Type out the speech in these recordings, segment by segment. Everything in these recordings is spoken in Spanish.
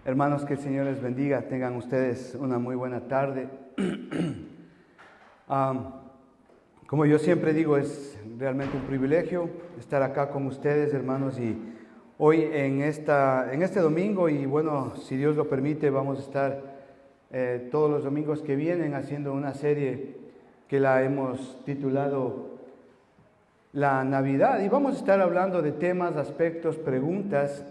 Hermanos, que el Señor les bendiga, tengan ustedes una muy buena tarde. Como yo siempre digo, es realmente un privilegio estar acá con ustedes, hermanos, y hoy en este domingo, y bueno, si Dios lo permite, vamos a estar todos los domingos que vienen haciendo una serie que la hemos titulado La Navidad, y vamos a estar hablando de temas, aspectos, preguntas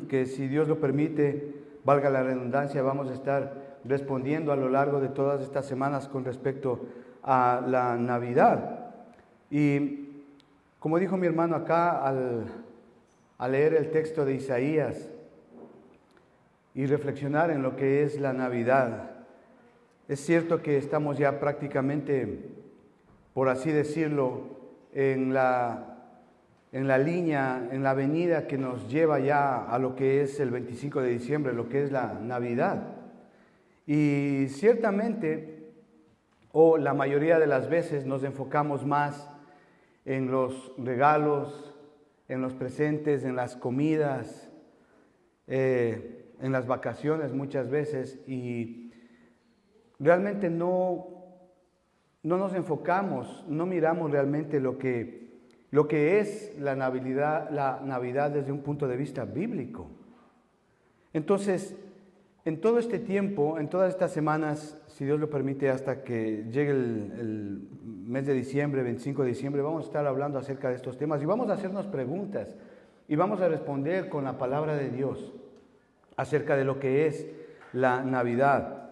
que, si Dios lo permite, valga la redundancia, vamos a estar respondiendo a lo largo de todas estas semanas con respecto a la Navidad. Y como dijo mi hermano acá, al leer el texto de Isaías y reflexionar en lo que es la Navidad, es cierto que estamos ya prácticamente, por así decirlo, en la línea, en la avenida que nos lleva ya a lo que es el 25 de diciembre, lo que es la Navidad. Y ciertamente, o la mayoría de las veces, nos enfocamos más en los regalos, en los presentes, en las comidas, en las vacaciones muchas veces, y realmente no nos enfocamos, no miramos realmente lo que es la Navidad desde un punto de vista bíblico. Entonces, en todo este tiempo, en todas estas semanas, si Dios lo permite, hasta que llegue el mes de diciembre, 25 de diciembre, vamos a estar hablando acerca de estos temas y vamos a hacernos preguntas y vamos a responder con la palabra de Dios acerca de lo que es la Navidad.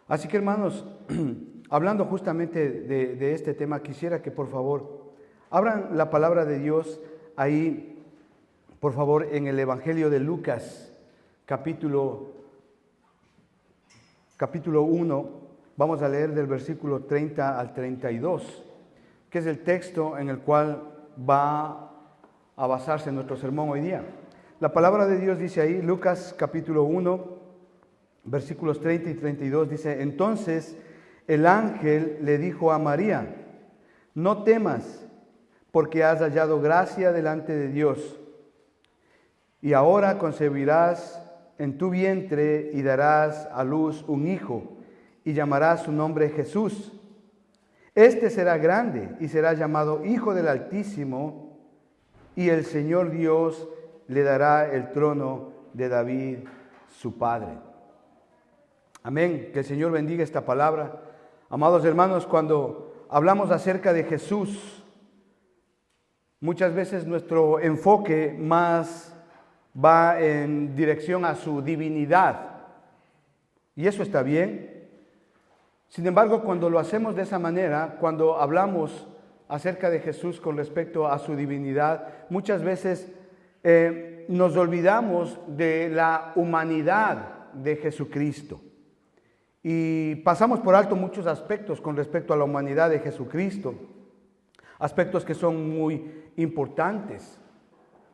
Así que, hermanos, hablando justamente de este tema, quisiera que por favor abran la palabra de Dios ahí, por favor, en el Evangelio de Lucas, capítulo 1, vamos a leer del versículo 30 al 32, que es el texto en el cual va a basarse nuestro sermón hoy día. La palabra de Dios dice ahí, Lucas capítulo 1, versículos 30 y 32, dice: Entonces el ángel le dijo a María: No temas, porque has hallado gracia delante de Dios. Y ahora concebirás en tu vientre y darás a luz un hijo, y llamarás su nombre Jesús. Este será grande y será llamado Hijo del Altísimo, y el Señor Dios le dará el trono de David, su padre. Amén. Que el Señor bendiga esta palabra. Amados hermanos, cuando hablamos acerca de Jesús, muchas veces nuestro enfoque más va en dirección a su divinidad, y eso está bien. Sin embargo, cuando lo hacemos de esa manera, cuando hablamos acerca de Jesús con respecto a su divinidad, muchas veces nos olvidamos de la humanidad de Jesucristo y pasamos por alto muchos aspectos con respecto a la humanidad de Jesucristo, aspectos que son muy importantes.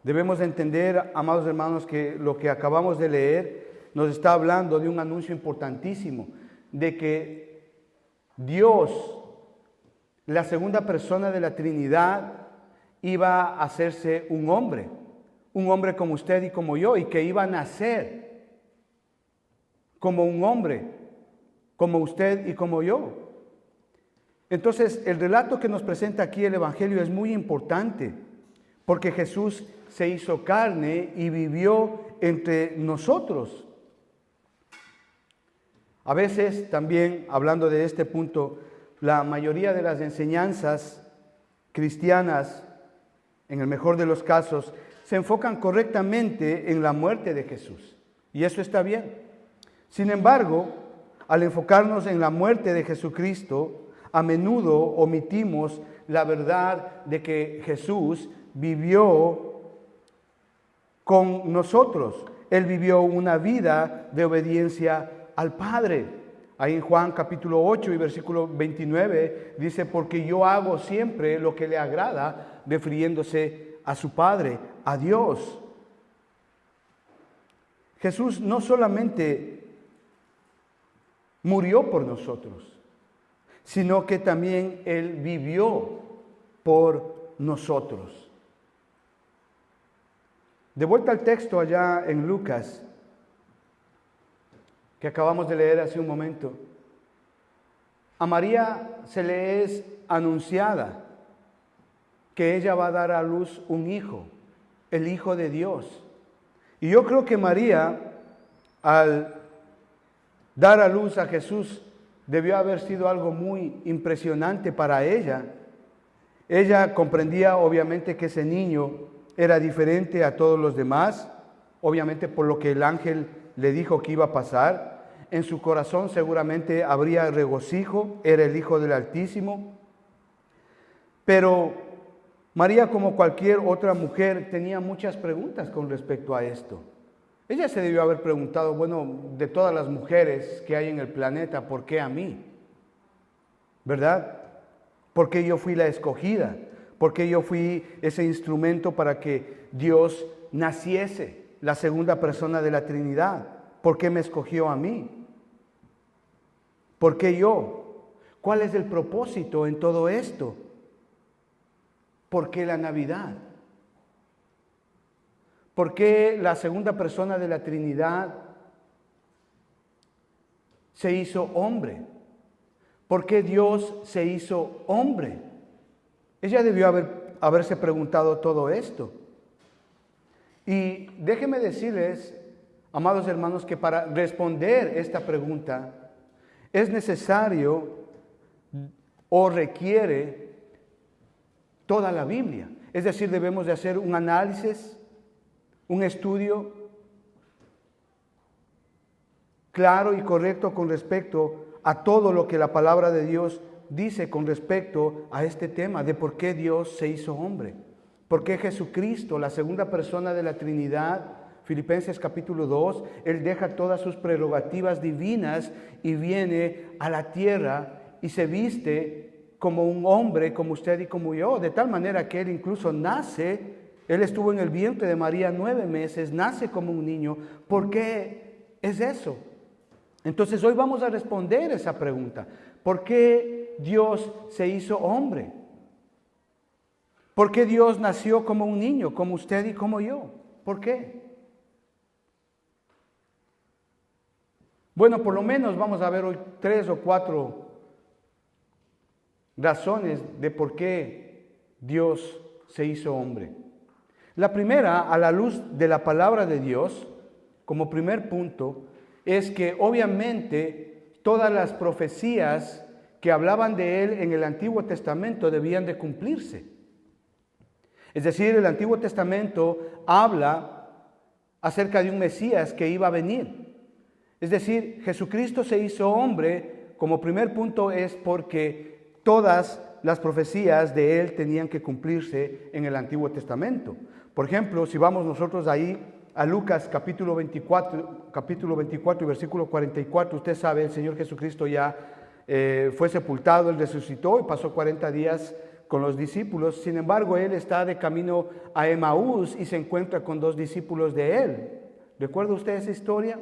Debemos entender, amados hermanos, que lo que acabamos de leer nos está hablando de un anuncio importantísimo, de que Dios, la segunda persona de la Trinidad, iba a hacerse un hombre como usted y como yo, y que iba a nacer como un hombre, como usted y como yo. Entonces, el relato que nos presenta aquí el Evangelio es muy importante, porque Jesús se hizo carne y vivió entre nosotros. A veces también, hablando de este punto, la mayoría de las enseñanzas cristianas, en el mejor de los casos, se enfocan correctamente en la muerte de Jesús. Y eso está bien. Sin embargo, al enfocarnos en la muerte de Jesucristo, a menudo omitimos la verdad de que Jesús vivió con nosotros. Él vivió una vida de obediencia al Padre. Ahí en Juan capítulo 8 y versículo 29 dice: Porque yo hago siempre lo que le agrada, refiriéndose a su Padre, a Dios. Jesús no solamente murió por nosotros, sino que también Él vivió por nosotros. De vuelta al texto allá en Lucas, que acabamos de leer hace un momento, a María se le es anunciada que ella va a dar a luz un hijo, el Hijo de Dios. Y yo creo que María, al dar a luz a Jesús, debió haber sido algo muy impresionante para ella. Ella comprendía obviamente que ese niño era diferente a todos los demás, obviamente por lo que el ángel le dijo que iba a pasar. En su corazón seguramente habría regocijo, era el Hijo del Altísimo. Pero María, como cualquier otra mujer, tenía muchas preguntas con respecto a esto. Ella se debió haber preguntado, bueno, de todas las mujeres que hay en el planeta, ¿por qué a mí? ¿Verdad? ¿Por qué yo fui la escogida? ¿Por qué yo fui ese instrumento para que Dios naciese, la segunda persona de la Trinidad? ¿Por qué me escogió a mí? ¿Por qué yo? ¿Cuál es el propósito en todo esto? ¿Por qué la Navidad? ¿Por qué la segunda persona de la Trinidad se hizo hombre? ¿Por qué Dios se hizo hombre? Ella debió haberse preguntado todo esto. Y déjenme decirles, amados hermanos, que para responder esta pregunta es necesario o requiere toda la Biblia. Es decir, debemos de hacer un análisis, un estudio claro y correcto con respecto a todo lo que la palabra de Dios dice con respecto a este tema de por qué Dios se hizo hombre. ¿Por qué Jesucristo, la segunda persona de la Trinidad, Filipenses capítulo 2, Él deja todas sus prerrogativas divinas y viene a la tierra y se viste como un hombre, como usted y como yo, de tal manera que Él incluso nace, Él estuvo en el vientre de María 9 meses, nace como un niño? ¿Por qué es eso? Entonces hoy vamos a responder esa pregunta. ¿Por qué Dios se hizo hombre? ¿Por qué Dios nació como un niño, como usted y como yo? ¿Por qué? Bueno, por lo menos vamos a ver hoy 3 o 4 razones de por qué Dios se hizo hombre. La primera, a la luz de la palabra de Dios, como primer punto, es que obviamente todas las profecías que hablaban de Él en el Antiguo Testamento debían de cumplirse. Es decir, el Antiguo Testamento habla acerca de un Mesías que iba a venir. Es decir, Jesucristo se hizo hombre, como primer punto es porque todas las profecías de Él tenían que cumplirse en el Antiguo Testamento. Por ejemplo, si vamos nosotros ahí a Lucas capítulo 24 y versículo 44, usted sabe, el Señor Jesucristo ya fue sepultado, Él resucitó y pasó 40 días con los discípulos. Sin embargo, Él está de camino a Emaús y se encuentra con 2 discípulos de Él. ¿Recuerda usted esa historia?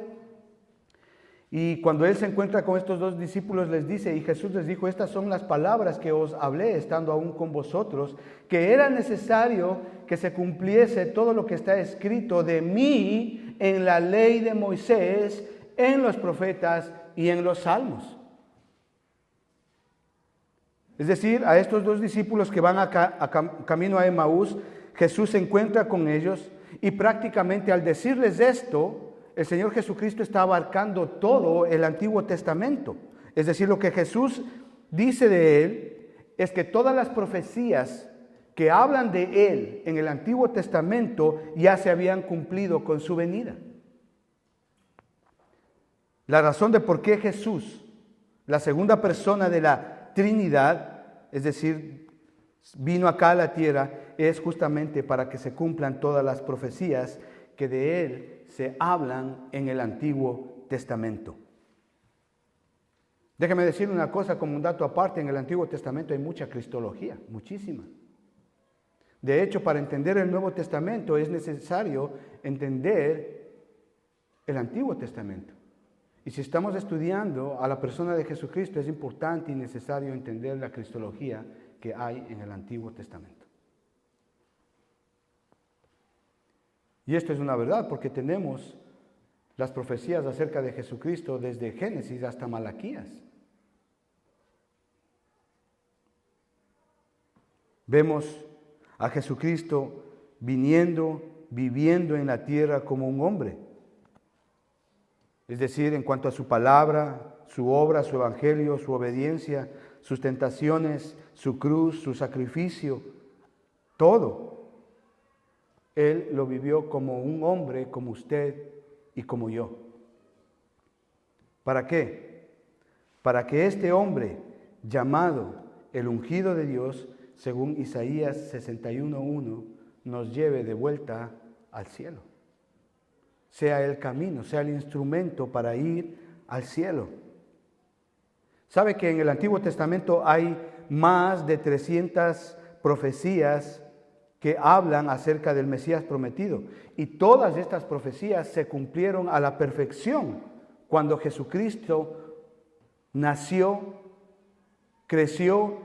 Y cuando Él se encuentra con estos 2 discípulos les dice, y Jesús les dijo, estas son las palabras que os hablé estando aún con vosotros, que era necesario que se cumpliese todo lo que está escrito de mí en la ley de Moisés, en los profetas y en los salmos. Es decir, a estos 2 discípulos que van camino a Emaús, Jesús se encuentra con ellos y prácticamente al decirles esto, el Señor Jesucristo está abarcando todo el Antiguo Testamento. Es decir, lo que Jesús dice de Él es que todas las profecías que hablan de Él en el Antiguo Testamento ya se habían cumplido con su venida. La razón de por qué Jesús, la segunda persona de la Trinidad, es decir, vino acá a la tierra, es justamente para que se cumplan todas las profecías que de Él se hablan en el Antiguo Testamento. Déjeme decir una cosa como un dato aparte, en el Antiguo Testamento hay mucha cristología, muchísima. De hecho, para entender el Nuevo Testamento es necesario entender el Antiguo Testamento. Y si estamos estudiando a la persona de Jesucristo, es importante y necesario entender la cristología que hay en el Antiguo Testamento. Y esto es una verdad porque tenemos las profecías acerca de Jesucristo desde Génesis hasta Malaquías. Vemos a Jesucristo viviendo en la tierra como un hombre. Es decir, en cuanto a su palabra, su obra, su evangelio, su obediencia, sus tentaciones, su cruz, su sacrificio, todo. Él lo vivió como un hombre, como usted y como yo. ¿Para qué? Para que este hombre, llamado el ungido de Dios, según Isaías 61:1, nos lleve de vuelta al cielo. Sea el camino, sea el instrumento para ir al cielo. ¿Sabe que en el Antiguo Testamento hay más de 300 profecías que hablan acerca del Mesías prometido? Y todas estas profecías se cumplieron a la perfección cuando Jesucristo nació, creció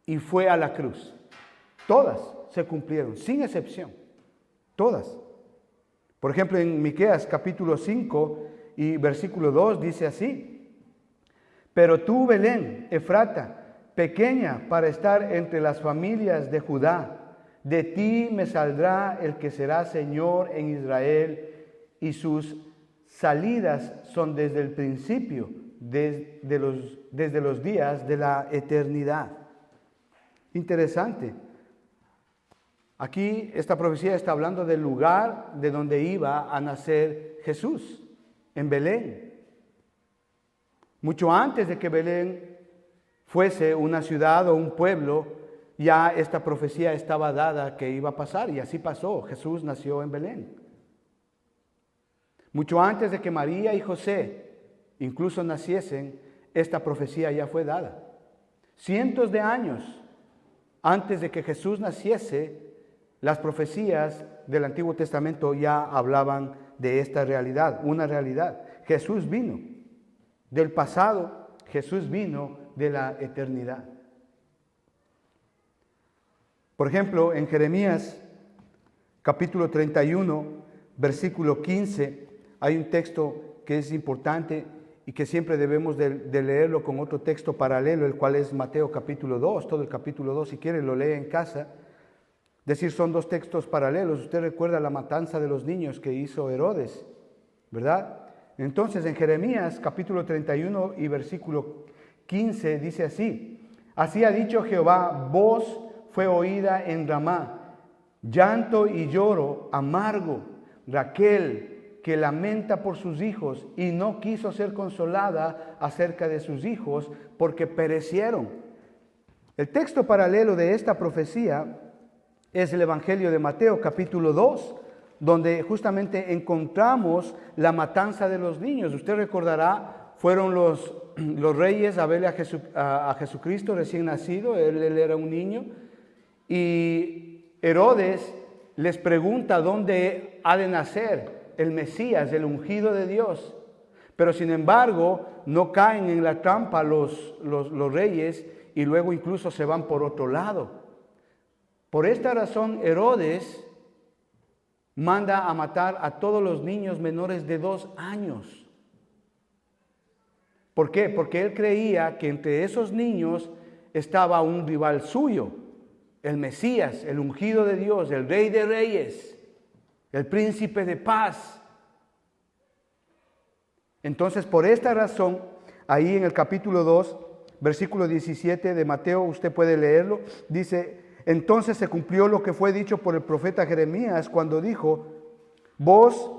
y fue a la cruz. Todas se cumplieron, sin excepción. Todas. Por ejemplo, en Miqueas capítulo 5 y versículo 2 dice así: pero tú, Belén, Efrata, pequeña para estar entre las familias de Judá, de ti me saldrá el que será Señor en Israel, y sus salidas son desde el principio, desde los días de la eternidad. Interesante. Aquí esta profecía está hablando del lugar de donde iba a nacer Jesús, en Belén. Mucho antes de que Belén fuese una ciudad o un pueblo, ya esta profecía estaba dada que iba a pasar, y así pasó. Jesús nació en Belén. Mucho antes de que María y José incluso naciesen, esta profecía ya fue dada. Cientos de años antes de que Jesús naciese, las profecías del Antiguo Testamento ya hablaban de esta realidad, una realidad. Jesús vino del pasado, Jesús vino de la eternidad. Por ejemplo, en Jeremías capítulo 31, versículo 15, hay un texto que es importante y que siempre debemos de leerlo con otro texto paralelo, el cual es Mateo capítulo 2, todo el capítulo 2, si quiere lo lee en casa. Es decir, son dos textos paralelos. Usted recuerda la matanza de los niños que hizo Herodes, ¿verdad? Entonces, en Jeremías capítulo 31 y versículo 15 dice así: así ha dicho Jehová, voz fue oída en Ramá, llanto y lloro amargo, Raquel, que lamenta por sus hijos y no quiso ser consolada acerca de sus hijos porque perecieron. El texto paralelo de esta profecía es el Evangelio de Mateo capítulo 2, donde justamente encontramos la matanza de los niños. Usted recordará, fueron los reyes a verle a Jesucristo recién nacido, él era un niño, y Herodes les pregunta dónde ha de nacer el Mesías, el ungido de Dios. Pero sin embargo, no caen en la trampa los reyes y luego incluso se van por otro lado. Por esta razón, Herodes manda a matar a todos los niños menores de 2 años. ¿Por qué? Porque él creía que entre esos niños estaba un rival suyo, el Mesías, el ungido de Dios, el Rey de Reyes, el Príncipe de Paz. Entonces, por esta razón, ahí en el capítulo 2, versículo 17 de Mateo, usted puede leerlo, dice: entonces se cumplió lo que fue dicho por el profeta Jeremías cuando dijo: voz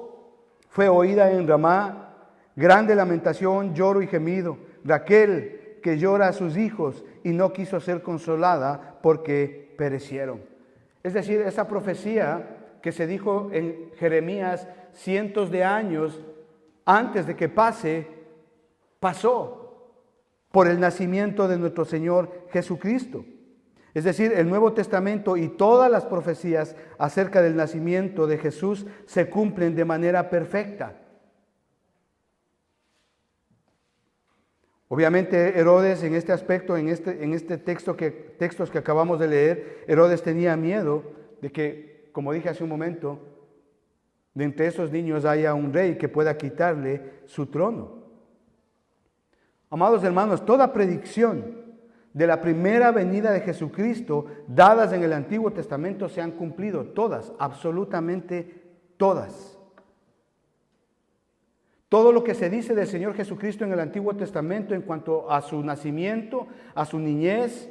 fue oída en Ramá, grande lamentación, lloro y gemido, Raquel que llora a sus hijos y no quiso ser consolada porque perecieron. Es decir, esa profecía que se dijo en Jeremías cientos de años antes de que pase, pasó por el nacimiento de nuestro Señor Jesucristo. Es decir, el Nuevo Testamento y todas las profecías acerca del nacimiento de Jesús se cumplen de manera perfecta. Obviamente Herodes en este aspecto, en este textos que acabamos de leer, Herodes tenía miedo de que, como dije hace un momento, de entre esos niños haya un rey que pueda quitarle su trono. Amados hermanos, toda predicción de la primera venida de Jesucristo dadas en el Antiguo Testamento se han cumplido, todas, absolutamente todas. Todo lo que se dice del Señor Jesucristo en el Antiguo Testamento en cuanto a su nacimiento, a su niñez,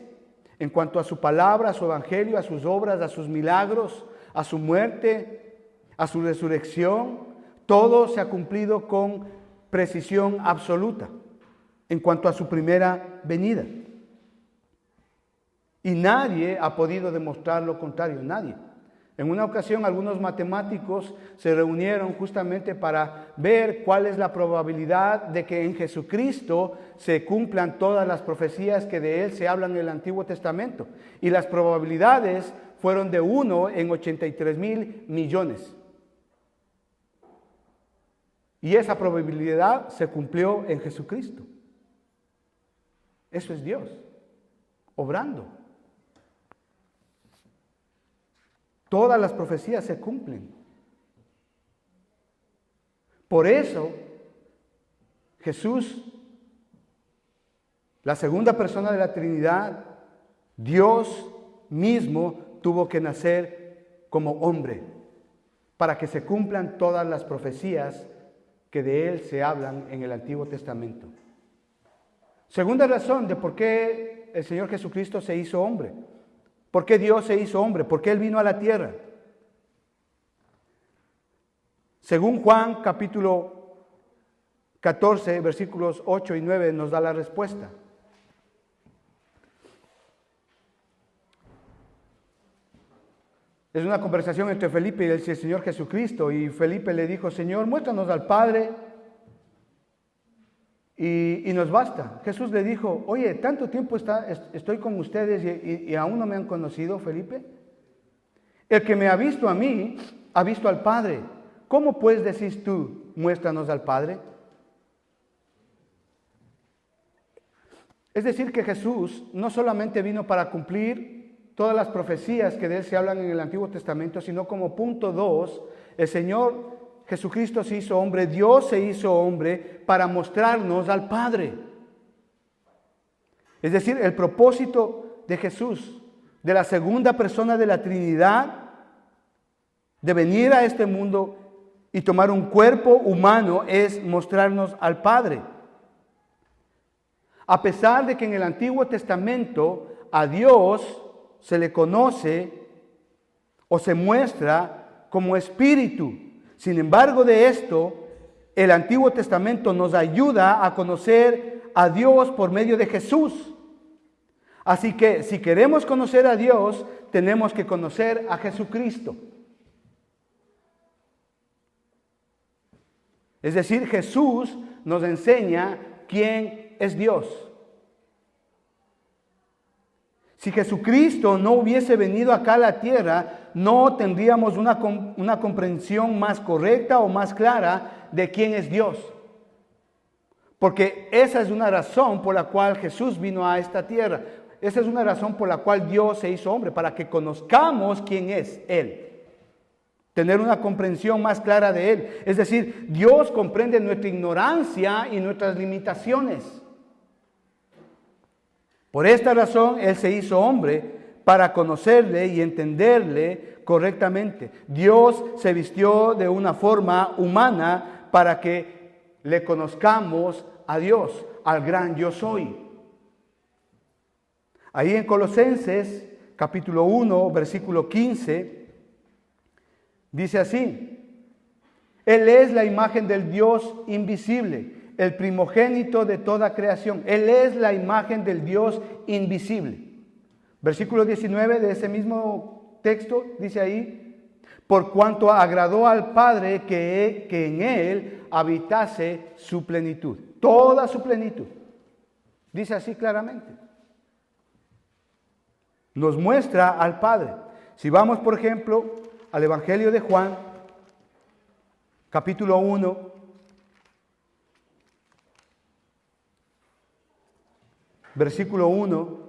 en cuanto a su palabra, a su evangelio, a sus obras, a sus milagros, a su muerte, a su resurrección, todo se ha cumplido con precisión absoluta en cuanto a su primera venida. Y nadie ha podido demostrar lo contrario, nadie. En una ocasión algunos matemáticos se reunieron justamente para ver cuál es la probabilidad de que en Jesucristo se cumplan todas las profecías que de Él se hablan en el Antiguo Testamento. Y las probabilidades fueron de 1 en 83,000 millones. Y esa probabilidad se cumplió en Jesucristo. Eso es Dios, obrando. Todas las profecías se cumplen. Por eso, Jesús, la segunda persona de la Trinidad, Dios mismo tuvo que nacer como hombre para que se cumplan todas las profecías que de Él se hablan en el Antiguo Testamento. Segunda razón de por qué el Señor Jesucristo se hizo hombre. ¿Por qué Dios se hizo hombre? ¿Por qué Él vino a la tierra? Según Juan capítulo 14, versículos 8 y 9 nos da la respuesta. Es una conversación entre Felipe y el Señor Jesucristo, y Felipe le dijo: Señor, muéstranos al Padre y nos basta. Jesús le dijo: oye, tanto tiempo estoy con ustedes y aún no me han conocido, Felipe. El que me ha visto a mí, ha visto al Padre. ¿Cómo pues decís tú, muéstranos al Padre? Es decir, que Jesús no solamente vino para cumplir todas las profecías que de Él se hablan en el Antiguo Testamento, sino como punto 2, el Señor Jesucristo se hizo hombre, Dios se hizo hombre para mostrarnos al Padre. Es decir, el propósito de Jesús, de la segunda persona de la Trinidad, de venir a este mundo y tomar un cuerpo humano, es mostrarnos al Padre. A pesar de que en el Antiguo Testamento a Dios se le conoce o se muestra como espíritu. Sin embargo de esto, el Antiguo Testamento nos ayuda a conocer a Dios por medio de Jesús. Así que si queremos conocer a Dios, tenemos que conocer a Jesucristo. Es decir, Jesús nos enseña quién es Dios. Si Jesucristo no hubiese venido acá a la tierra, no tendríamos una comprensión más correcta o más clara de quién es Dios. Porque esa es una razón por la cual Jesús vino a esta tierra. Esa es una razón por la cual Dios se hizo hombre, para que conozcamos quién es Él. Tener una comprensión más clara de Él. Es decir, Dios comprende nuestra ignorancia y nuestras limitaciones. Por esta razón, Él se hizo hombre para conocerle y entenderle correctamente. Dios se vistió de una forma humana para que le conozcamos a Dios, al gran yo soy. Ahí en Colosenses, capítulo 1, versículo 15, dice así: Él es la imagen del Dios invisible, el primogénito de toda creación. Él es la imagen del Dios invisible. Versículo 19 de ese mismo texto dice ahí: por cuanto agradó al Padre que en Él habitase su plenitud. Toda su plenitud. Dice así claramente. Nos muestra al Padre. Si vamos, por ejemplo, al Evangelio de Juan, capítulo 1, versículo 1,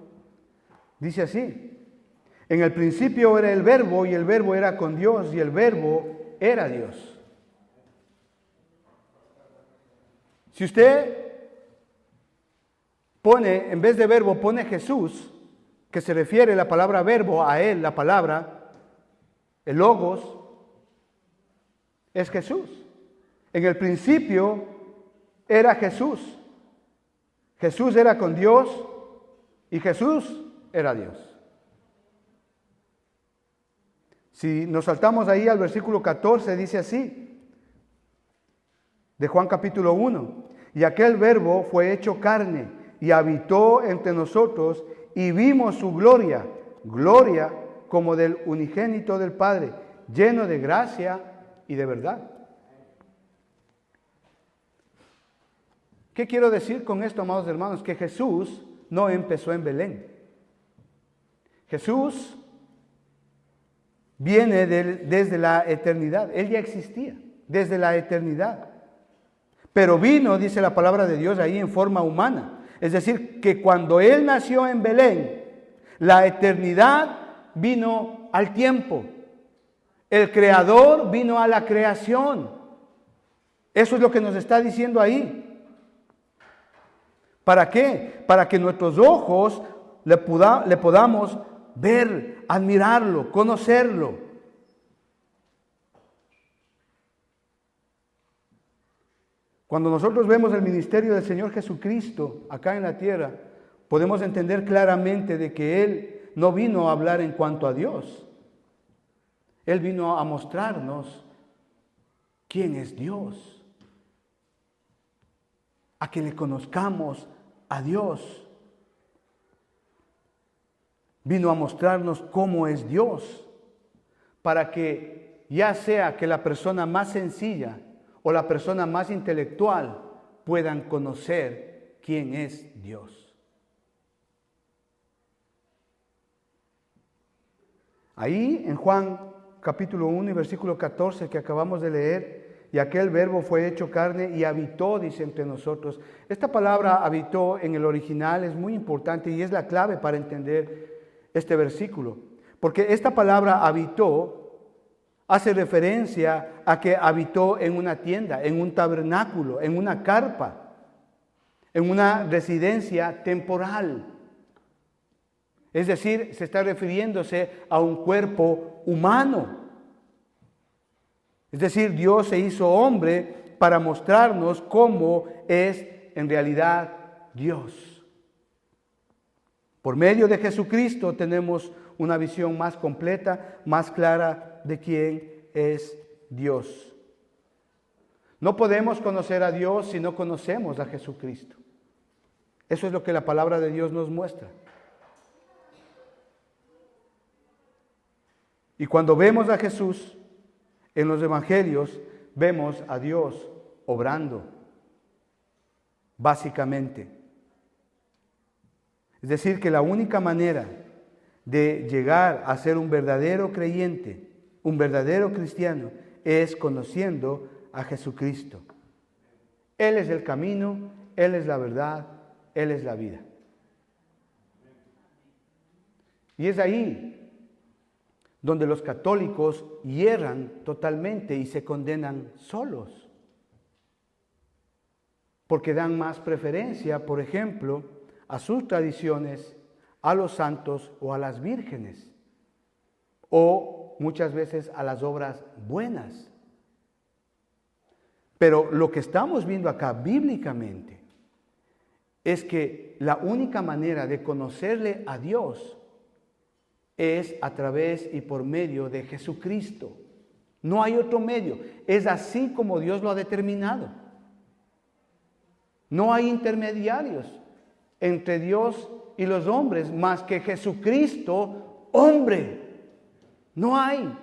dice así: en el principio era el Verbo, y el Verbo era con Dios, y el Verbo era Dios. Si usted pone, en vez de verbo, pone Jesús, que se refiere la palabra verbo a él, la palabra, el logos, es Jesús. En el principio era Jesús. Jesús era con Dios y Jesús era Dios. Si nos saltamos ahí al versículo 14, dice así, de Juan capítulo 1, y aquel verbo fue hecho carne y habitó entre nosotros y vimos su gloria, gloria como del unigénito del Padre, lleno de gracia y de verdad. ¿Qué quiero decir con esto, amados hermanos? Que Jesús no empezó en Belén. Jesús viene desde la eternidad. Él ya existía desde la eternidad. Pero vino, dice la palabra de Dios, ahí en forma humana. Es decir, que cuando Él nació en Belén, la eternidad vino al tiempo. El Creador vino a la creación. Eso es lo que nos está diciendo ahí. ¿Para qué? Para que nuestros ojos le podamos ver, admirarlo, conocerlo. Cuando nosotros vemos el ministerio del Señor Jesucristo acá en la tierra, podemos entender claramente de que Él no vino a hablar en cuanto a Dios. Él vino a mostrarnos quién es Dios, a que le conozcamos a Dios. Vino a mostrarnos cómo es Dios, para que ya sea que la persona más sencilla o la persona más intelectual puedan conocer quién es Dios. Ahí en Juan capítulo 1 y versículo 14 que acabamos de leer, y aquel verbo fue hecho carne y habitó, dice, entre nosotros. Esta palabra habitó en el original es muy importante y es la clave para entender este versículo. Porque esta palabra habitó hace referencia a que habitó en una tienda, en un tabernáculo, en una carpa, en una residencia temporal. Es decir, se está refiriéndose a un cuerpo humano. Es decir, Dios se hizo hombre para mostrarnos cómo es en realidad Dios. Por medio de Jesucristo tenemos una visión más completa, más clara de quién es Dios. No podemos conocer a Dios si no conocemos a Jesucristo. Eso es lo que la palabra de Dios nos muestra. Y cuando vemos a Jesús en los evangelios, vemos a Dios obrando, básicamente. Es decir, que la única manera de llegar a ser un verdadero creyente, un verdadero cristiano, es conociendo a Jesucristo. Él es el camino, Él es la verdad, Él es la vida. Y es ahí donde los católicos hierran totalmente y se condenan solos. Porque dan más preferencia, por ejemplo, a sus tradiciones, a los santos o a las vírgenes, o muchas veces a las obras buenas. Pero lo que estamos viendo acá bíblicamente es que la única manera de conocerle a Dios es a través y por medio de Jesucristo. No hay otro medio. Es así como Dios lo ha determinado. No hay intermediarios entre Dios y los hombres más que Jesucristo, hombre. No hay.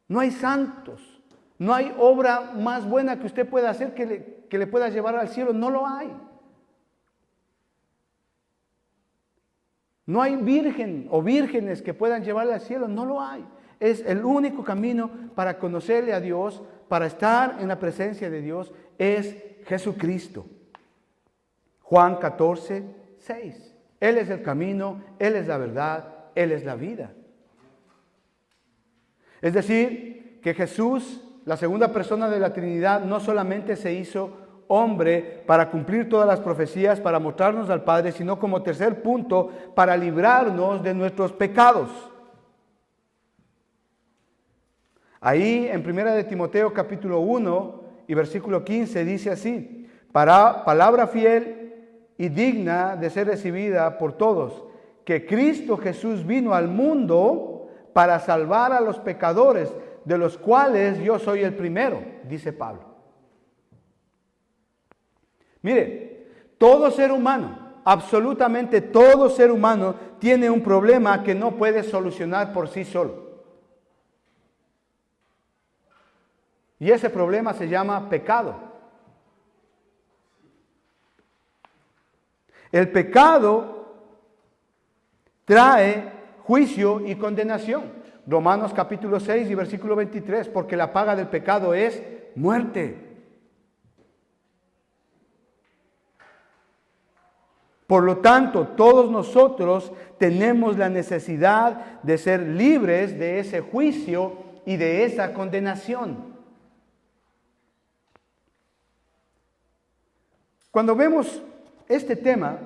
No hay santos. No hay obra más buena que usted pueda hacer que le pueda llevar al cielo. No lo hay. No hay virgen o vírgenes que puedan llevarle al cielo. No lo hay. Es el único camino para conocerle a Dios, para estar en la presencia de Dios, es Jesucristo. Juan 14, 6. Él es el camino, Él es la verdad, Él es la vida. Es decir, que Jesús, la segunda persona de la Trinidad, no solamente se hizo hombre para cumplir todas las profecías, para mostrarnos al Padre, sino como tercer punto, para librarnos de nuestros pecados. Ahí en 1 de Timoteo capítulo 1 y versículo 15 dice así: palabra fiel y digna de ser recibida por todos, que Cristo Jesús vino al mundo para salvar a los pecadores, de los cuales yo soy el primero, dice Pablo. Mire, todo ser humano, absolutamente todo ser humano, tiene un problema que no puede solucionar por sí solo. Y ese problema se llama pecado. El pecado trae juicio y condenación. Romanos capítulo 6 y versículo 23, porque la paga del pecado es muerte. Por lo tanto, todos nosotros tenemos la necesidad de ser libres de ese juicio y de esa condenación. Cuando vemos este tema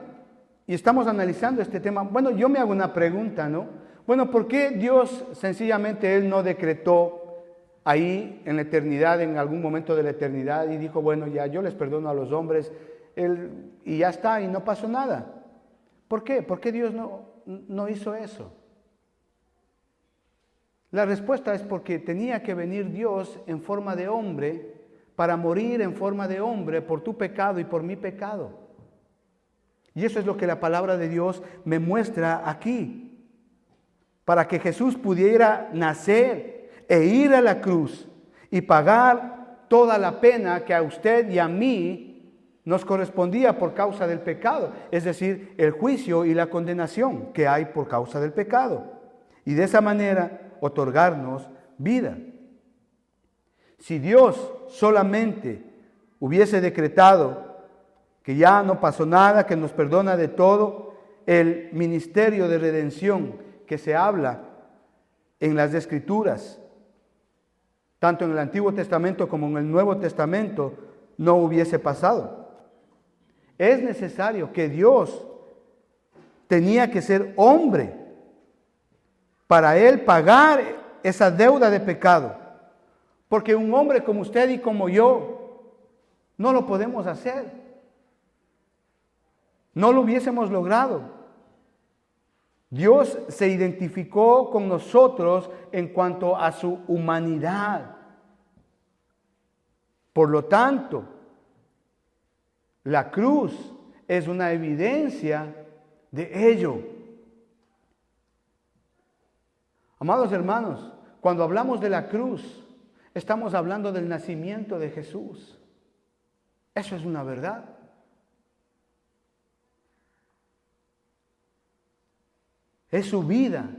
y estamos analizando este tema, bueno, yo me hago una pregunta, ¿no? Bueno, ¿por qué Dios sencillamente Él no decretó ahí en la eternidad, en algún momento de la eternidad, y dijo, bueno, ya yo les perdono a los hombres, y ya está, y no pasó nada? ¿Por qué? ¿Por qué Dios no hizo eso? La respuesta es porque tenía que venir Dios en forma de hombre para morir en forma de hombre por tu pecado y por mi pecado. Y eso es lo que la palabra de Dios me muestra aquí. Para que Jesús pudiera nacer e ir a la cruz y pagar toda la pena que a usted y a mí nos correspondía por causa del pecado, es decir, el juicio y la condenación que hay por causa del pecado, y de esa manera otorgarnos vida. Si Dios solamente hubiese decretado que ya no pasó nada, que nos perdona de todo, el ministerio de redención que se habla en las Escrituras, tanto en el Antiguo Testamento como en el Nuevo Testamento, no hubiese pasado. Es necesario que Dios tenía que ser hombre para Él pagar esa deuda de pecado. Porque un hombre como usted y como yo no lo podemos hacer. No lo hubiésemos logrado. Dios se identificó con nosotros en cuanto a su humanidad. Por lo tanto, la cruz es una evidencia de ello. Amados hermanos, cuando hablamos de la cruz, estamos hablando del nacimiento de Jesús. Eso es una verdad. Es su vida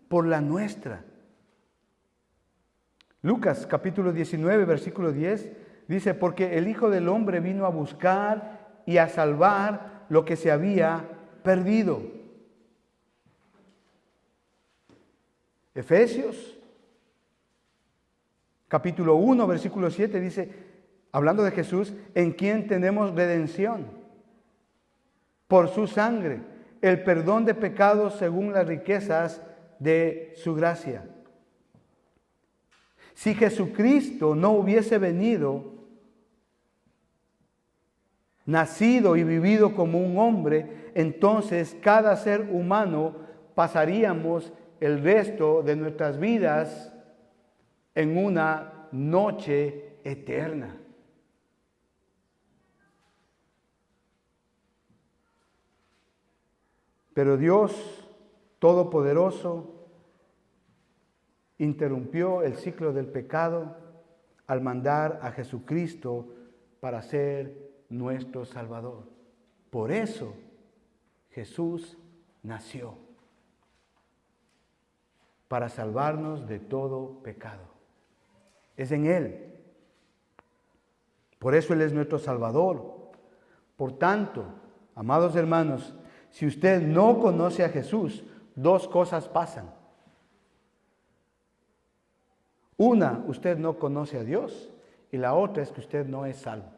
por la nuestra. Lucas capítulo 19, versículo 10 dice, porque el Hijo del Hombre vino a buscar y a salvar lo que se había perdido. Efesios capítulo 1, versículo 7 dice, hablando de Jesús, en quien tenemos redención por su sangre, el perdón de pecados según las riquezas de su gracia. Si Jesucristo no hubiese venido, nacido y vivido como un hombre, entonces cada ser humano pasaríamos el resto de nuestras vidas en una noche eterna. Pero Dios Todopoderoso interrumpió el ciclo del pecado al mandar a Jesucristo para ser nuestro Salvador. Por eso Jesús nació, para salvarnos de todo pecado. Es en Él. Por eso Él es nuestro Salvador. Por tanto, amados hermanos, si usted no conoce a Jesús, dos cosas pasan. Una, usted no conoce a Dios, y la otra es que usted no es salvo.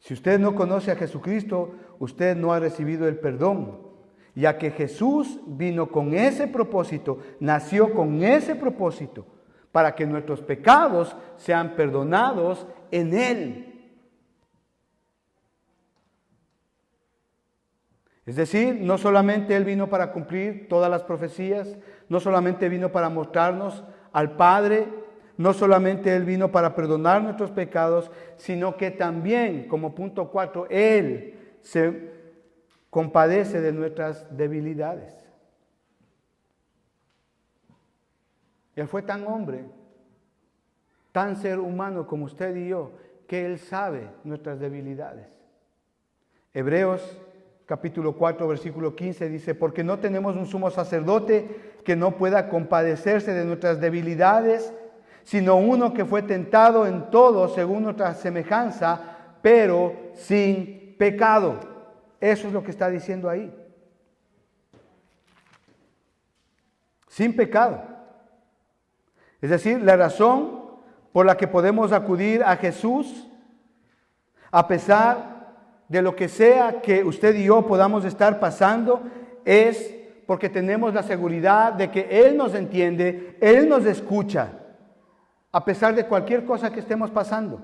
Si usted no conoce a Jesucristo, usted no ha recibido el perdón, ya que Jesús vino con ese propósito, nació con ese propósito, para que nuestros pecados sean perdonados en Él. Es decir, no solamente Él vino para cumplir todas las profecías, no solamente vino para mostrarnos al Padre, no solamente Él vino para perdonar nuestros pecados, sino que también, como punto 4, Él se compadece de nuestras debilidades. Él fue tan hombre, tan ser humano como usted y yo, que Él sabe nuestras debilidades. Hebreos capítulo 4, versículo 15 dice, porque no tenemos un sumo sacerdote que no pueda compadecerse de nuestras debilidades, sino uno que fue tentado en todo según nuestra semejanza, pero sin pecado. Eso es lo que está diciendo ahí. Sin pecado. Es decir, la razón por la que podemos acudir a Jesús, a pesar de lo que sea que usted y yo podamos estar pasando, es porque tenemos la seguridad de que Él nos entiende, Él nos escucha, a pesar de cualquier cosa que estemos pasando.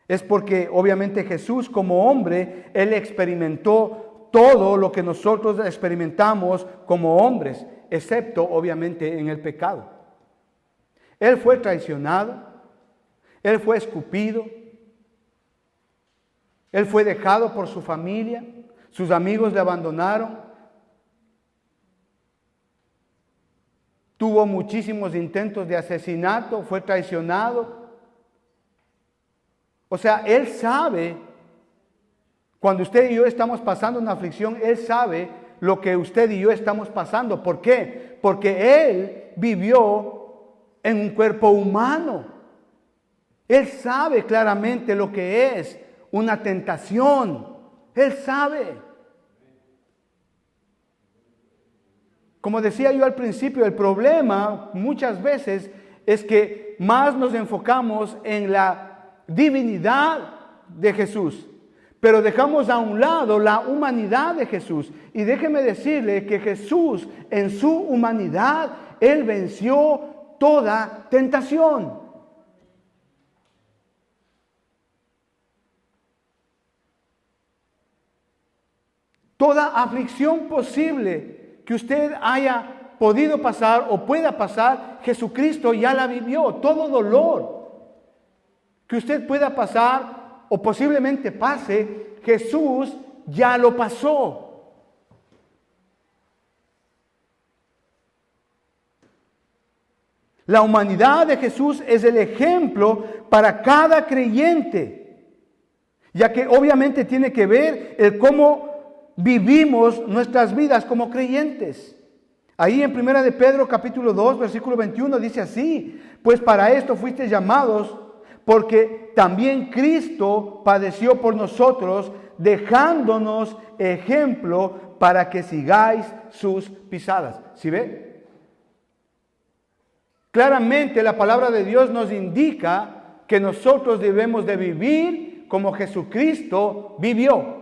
Es porque obviamente Jesús como hombre, Él experimentó todo lo que nosotros experimentamos como hombres, excepto obviamente en el pecado. Él fue traicionado, Él fue escupido, Él fue dejado por su familia, sus amigos le abandonaron, tuvo muchísimos intentos de asesinato, fue traicionado. O sea, Él sabe, cuando usted y yo estamos pasando una aflicción, Él sabe lo que usted y yo estamos pasando. ¿Por qué? Porque Él vivió en un cuerpo humano. Él sabe claramente lo que es una tentación. Él sabe. Como decía yo al principio, el problema muchas veces es que más nos enfocamos en la divinidad de Jesús, pero dejamos a un lado la humanidad de Jesús. Y déjeme decirle que Jesús en su humanidad, Él venció toda tentación. Toda aflicción posible que usted haya podido pasar o pueda pasar, Jesucristo ya la vivió. Todo dolor que usted pueda pasar o posiblemente pase, Jesús ya lo pasó. La humanidad de Jesús es el ejemplo para cada creyente, ya que obviamente tiene que ver el cómo vivimos nuestras vidas como creyentes. Ahí en 1 de Pedro capítulo 2 versículo 21 dice así, pues para esto fuisteis llamados, porque también Cristo padeció por nosotros, dejándonos ejemplo para que sigáis sus pisadas. ¿Sí ve? Claramente la palabra de Dios nos indica que nosotros debemos de vivir como Jesucristo vivió.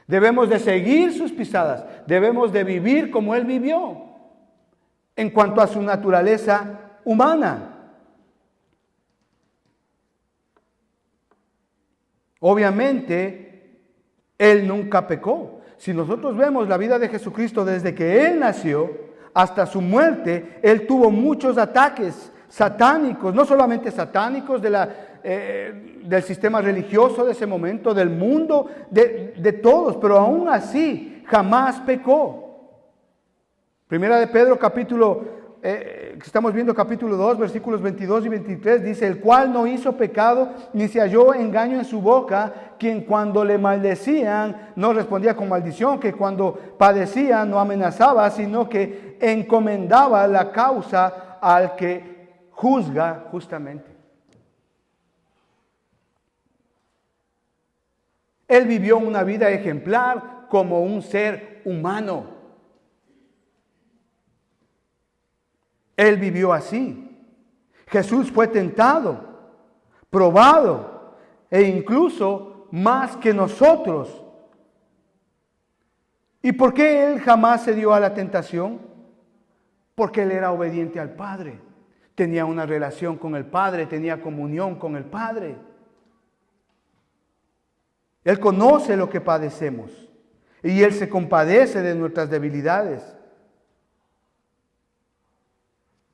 Debemos de seguir sus pisadas, debemos de vivir como Él vivió en cuanto a su naturaleza humana. Obviamente, Él nunca pecó. Si nosotros vemos la vida de Jesucristo desde que Él nació hasta su muerte, Él tuvo muchos ataques satánicos, no solamente satánicos del sistema religioso de ese momento, del mundo, de todos, pero aún así jamás pecó. Primera de Pedro estamos viendo capítulo 2, versículos 22 y 23, dice, el cual no hizo pecado, ni se halló engaño en su boca, quien cuando le maldecían no respondía con maldición, que cuando padecía no amenazaba, sino que encomendaba la causa al que juzga justamente. Él vivió una vida ejemplar como un ser humano. Él vivió así. Jesús fue tentado, probado, e incluso más que nosotros. ¿Y por qué Él jamás se dio a la tentación? Porque Él era obediente al Padre. Tenía una relación con el Padre, tenía comunión con el Padre. Él conoce lo que padecemos y Él se compadece de nuestras debilidades.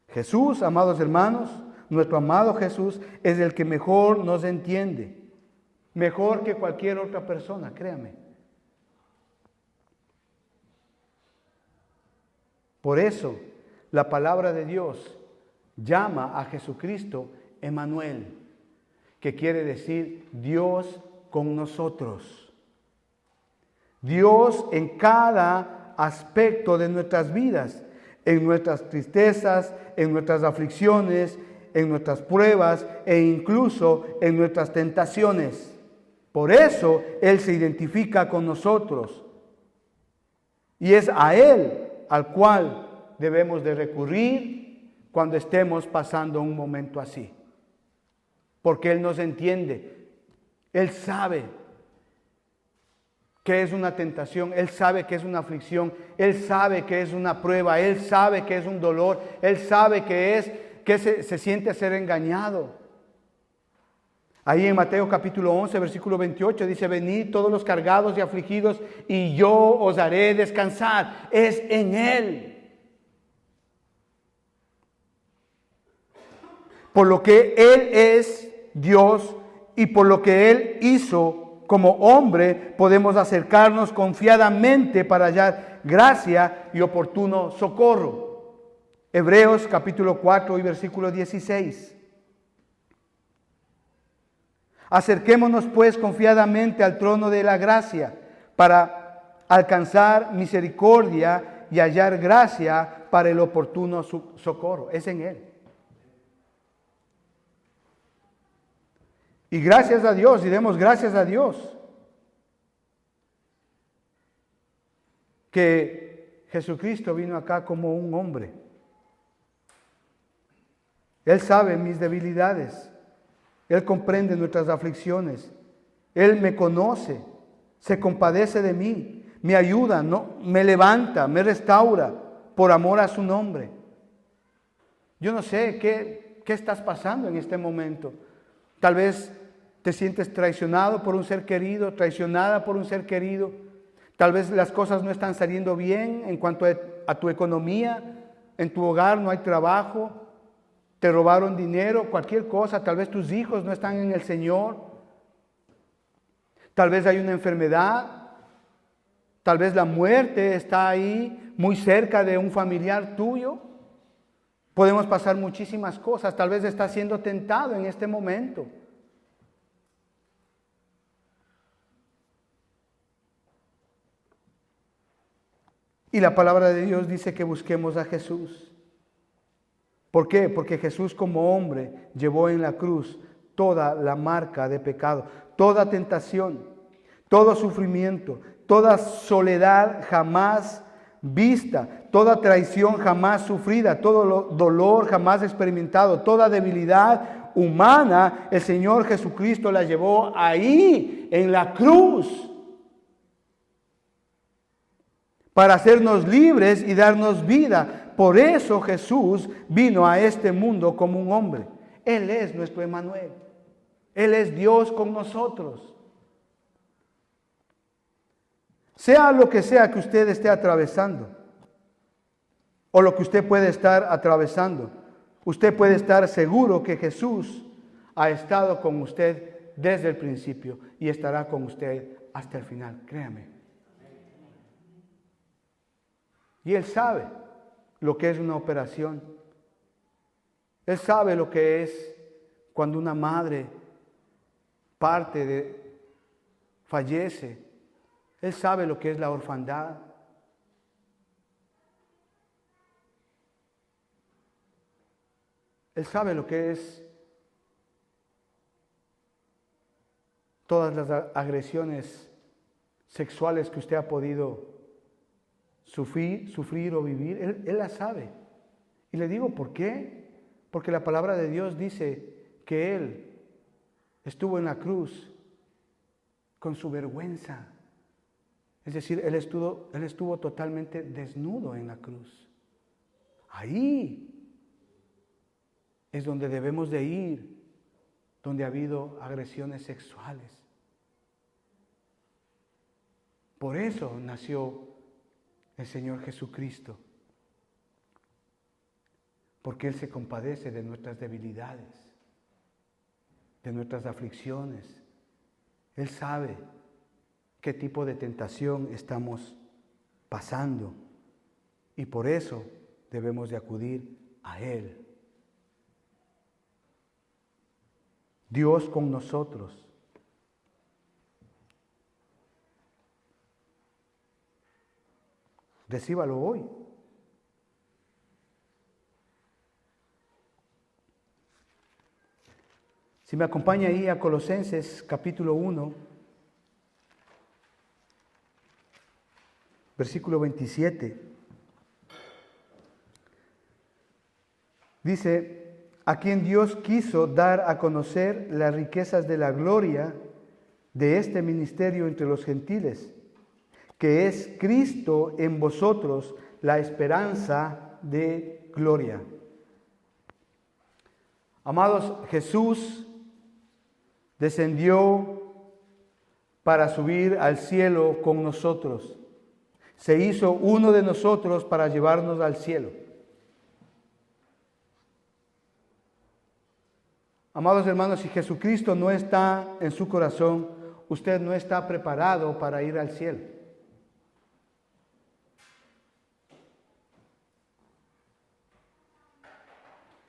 Jesús, amados hermanos, nuestro amado Jesús es el que mejor nos entiende, mejor que cualquier otra persona, créame. Por eso, la palabra de Dios llama a Jesucristo Emmanuel, que quiere decir Dios con nosotros. Dios en cada aspecto de nuestras vidas, en nuestras tristezas, en nuestras aflicciones, en nuestras pruebas e incluso en nuestras tentaciones. Por eso Él se identifica con nosotros. Y es a Él al cual debemos de recurrir cuando estemos pasando un momento así. Porque Él nos entiende. Él sabe que es una tentación, Él sabe que es una aflicción, Él sabe que es una prueba, Él sabe que es un dolor, Él sabe que se siente ser engañado. Ahí en Mateo capítulo 11, versículo 28 dice, venid todos los cargados y afligidos y yo os haré descansar. Es en Él. Por lo que Él es Dios y por lo que Él hizo como hombre, podemos acercarnos confiadamente para hallar gracia y oportuno socorro. Hebreos capítulo 4 y versículo 16. Acerquémonos pues confiadamente al trono de la gracia para alcanzar misericordia y hallar gracia para el oportuno socorro. Es en Él. Y gracias a Dios, y demos gracias a Dios, que Jesucristo vino acá como un hombre. Él sabe mis debilidades, Él comprende nuestras aflicciones, Él me conoce, se compadece de mí, me ayuda, me levanta, me restaura por amor a su nombre. Yo no sé qué estás pasando en este momento. Tal vez te sientes traicionado por un ser querido, traicionada por un ser querido. Tal vez las cosas no están saliendo bien en cuanto a tu economía, en tu hogar no hay trabajo, te robaron dinero, cualquier cosa. Tal vez tus hijos no están en el Señor. Tal vez hay una enfermedad. Tal vez la muerte está ahí muy cerca de un familiar tuyo. Podemos pasar muchísimas cosas. Tal vez estás siendo tentado en este momento. Y la palabra de Dios dice que busquemos a Jesús. ¿Por qué? Porque Jesús como hombre llevó en la cruz toda la marca de pecado, toda tentación, todo sufrimiento, toda soledad jamás vista, toda traición jamás sufrida, todo dolor jamás experimentado, toda debilidad humana, el Señor Jesucristo la llevó ahí en la cruz para hacernos libres y darnos vida. Por eso Jesús vino a este mundo como un hombre. Él es nuestro Emmanuel. Él es Dios con nosotros. Sea lo que sea que usted esté atravesando, o lo que usted puede estar atravesando, usted puede estar seguro que Jesús ha estado con usted desde el principio y estará con usted hasta el final, créame. Y Él sabe lo que es una operación. Él sabe lo que es cuando una madre fallece. Él sabe lo que es la orfandad. Él sabe lo que es todas las agresiones sexuales que usted ha podido sufrir o vivir. Él las sabe. Y le digo, ¿por qué? Porque la palabra de Dios dice que Él estuvo en la cruz con su vergüenza. Es decir, Él estuvo totalmente desnudo en la cruz. Ahí es donde debemos de ir, donde ha habido agresiones sexuales. Por eso nació el Señor Jesucristo, porque Él se compadece de nuestras debilidades, de nuestras aflicciones. Él sabe qué tipo de tentación estamos pasando y por eso debemos de acudir a Él. Dios con nosotros. Recíbalo hoy. Si me acompaña ahí a Colosenses capítulo 1, versículo 27. Dice, a quien Dios quiso dar a conocer las riquezas de la gloria de este ministerio entre los gentiles, que es Cristo en vosotros, la esperanza de gloria. Amados, Jesús descendió para subir al cielo con nosotros. Se hizo uno de nosotros para llevarnos al cielo. Amados hermanos, si Jesucristo no está en su corazón, usted no está preparado para ir al cielo.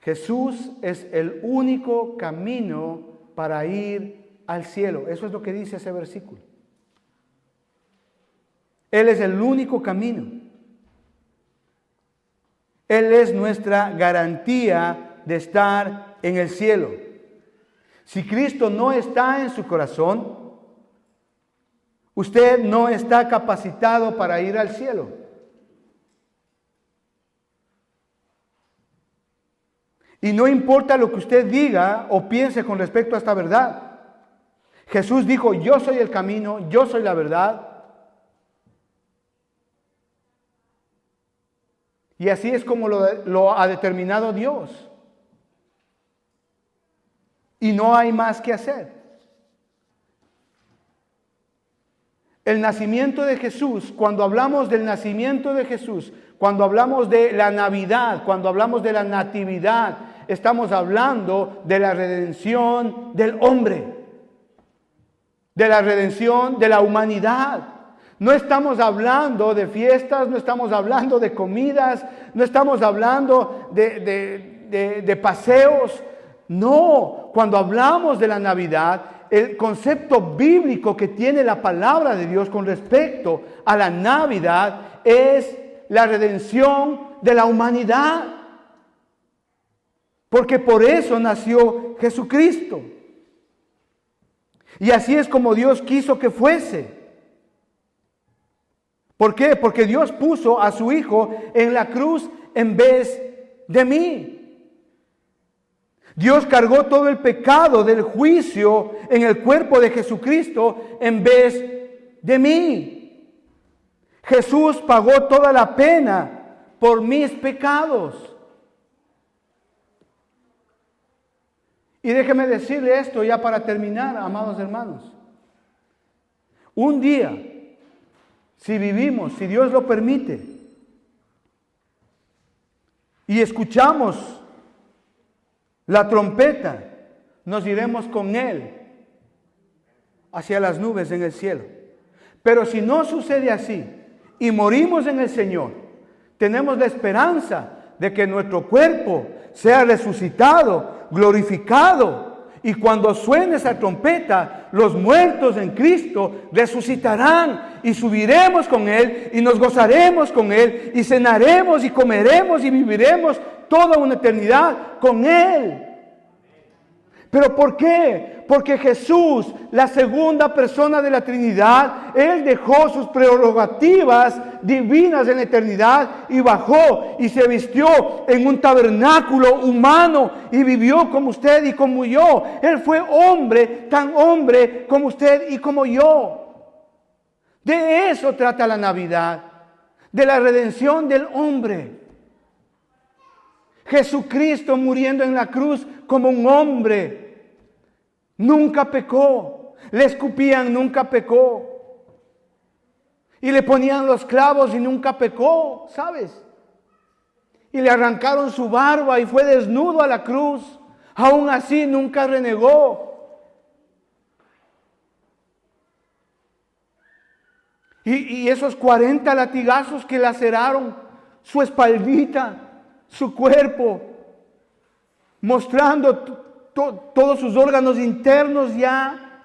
Jesús es el único camino para ir al cielo. Eso es lo que dice ese versículo. Él es el único camino. Él es nuestra garantía de estar en el cielo. Si Cristo no está en su corazón, usted no está capacitado para ir al cielo. Y no importa lo que usted diga o piense con respecto a esta verdad. Jesús dijo, yo soy el camino, yo soy la verdad. Y así es como lo ha determinado Dios. Y no hay más que hacer. El nacimiento de Jesús, cuando hablamos del nacimiento de Jesús, cuando hablamos de la Navidad, cuando hablamos de la natividad, estamos hablando de la redención del hombre, de la redención de la humanidad. No estamos hablando de fiestas, no estamos hablando de comidas, no estamos hablando de paseos. No, cuando hablamos de la Navidad, el concepto bíblico que tiene la palabra de Dios con respecto a la Navidad es la redención de la humanidad. Porque por eso nació Jesucristo. Y así es como Dios quiso que fuese. ¿Por qué? Porque Dios puso a su Hijo en la cruz en vez de mí. Dios cargó todo el pecado del juicio en el cuerpo de Jesucristo en vez de mí. Jesús pagó toda la pena por mis pecados. Y déjeme decirle esto ya para terminar, amados hermanos. Un día, si vivimos, si Dios lo permite, y escuchamos la trompeta, nos iremos con Él hacia las nubes en el cielo. Pero si no sucede así y morimos en el Señor, tenemos la esperanza de que nuestro cuerpo sea resucitado, glorificado. Y cuando suene esa trompeta, los muertos en Cristo resucitarán y subiremos con Él y nos gozaremos con Él y cenaremos y comeremos y viviremos toda una eternidad con Él. ¿Pero por qué? Porque Jesús, la segunda persona de la Trinidad, Él dejó sus prerrogativas divinas en la eternidad y bajó y se vistió en un tabernáculo humano y vivió como usted y como yo. Él fue hombre, tan hombre como usted y como yo. De eso trata la Navidad, de la redención del hombre. Jesucristo muriendo en la cruz como un hombre, nunca pecó. Le escupían, nunca pecó. Y le ponían los clavos y nunca pecó, ¿sabes? Y le arrancaron su barba y fue desnudo a la cruz. Aún así nunca renegó. Y esos 40 latigazos que laceraron su espaldita, su cuerpo, mostrando todos sus órganos internos ya.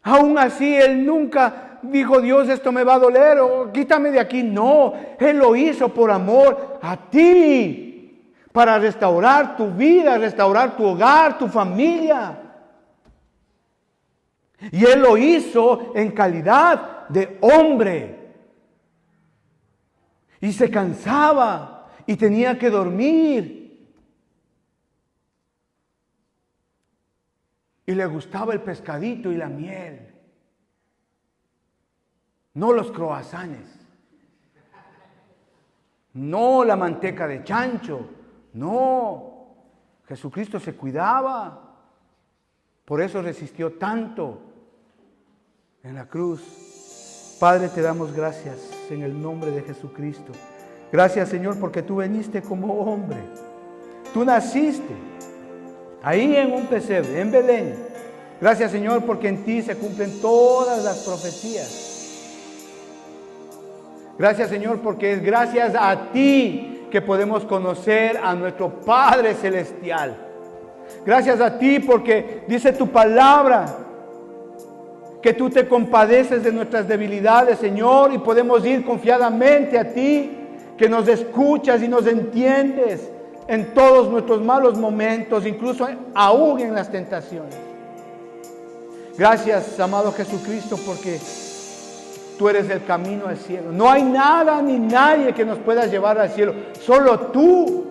Aún así, Él nunca dijo, Dios, esto me va a doler, o quítame de aquí. No, Él lo hizo por amor a ti, para restaurar tu vida, restaurar tu hogar, tu familia. Y Él lo hizo en calidad de hombre. Y se cansaba y tenía que dormir. Y le gustaba el pescadito y la miel. No los croissants. No la manteca de chancho. No. Jesucristo se cuidaba. Por eso resistió tanto en la cruz. Padre, te damos gracias en el nombre de Jesucristo. Gracias, Señor, porque tú viniste como hombre. Tú naciste ahí en un pesebre, en Belén. Gracias, Señor, porque en ti se cumplen todas las profecías. Gracias, Señor, porque es gracias a ti que podemos conocer a nuestro Padre Celestial. Gracias a ti porque dice tu palabra que tú te compadeces de nuestras debilidades, Señor, y podemos ir confiadamente a ti, que nos escuchas y nos entiendes en todos nuestros malos momentos, incluso aún en las tentaciones. Gracias, amado Jesucristo, porque tú eres el camino al cielo. No hay nada ni nadie que nos pueda llevar al cielo, solo tú.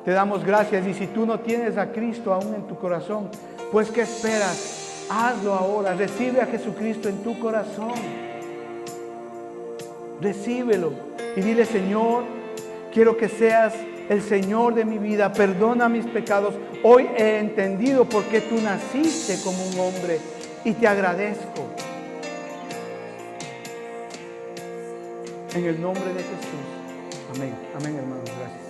Te damos gracias, y si tú no tienes a Cristo aún en tu corazón, pues ¿qué esperas? Hazlo ahora, recibe a Jesucristo en tu corazón. Recíbelo y dile, Señor, quiero que seas el Señor de mi vida, perdona mis pecados. Hoy he entendido por qué tú naciste como un hombre y te agradezco. En el nombre de Jesús. Amén. Amén, hermanos. Gracias.